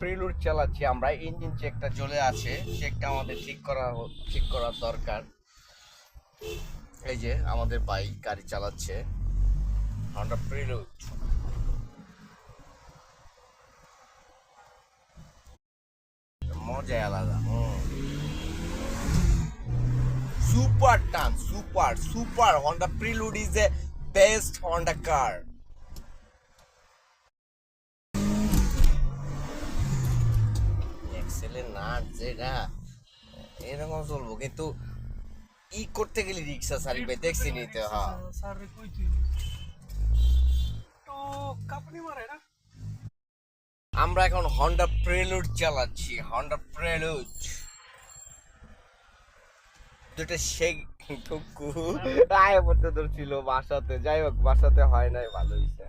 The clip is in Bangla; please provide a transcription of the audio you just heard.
প্রিলুড চালাচ্ছি আমরা, ইঞ্জিন চেকটা চলে আছে, চেকটা আমাদের ঠিক করার দরকার। এই যে আমাদের ভাই গাড়ি চালাচ্ছে হন্ডা প্রিলুড। মজাই আলাদা। সুপার টান, super Honda Prelude is a best Honda car. এক্সেলের নাট যেটা এরকম চলবো, কিন্তু ই করতে গেলে রিক্সা সারি ভাই দেখছি নিতে। হ্যাঁ আমরা এখন হন্ডা প্রেলুড চালাচ্ছি, হন্ডা প্রেলুড। দুটো শেখ টুকু আয় পড়তে ধরছিল বাসাতে, যাই হোক বাসাতে হয় নাই, ভালো হয়েছে।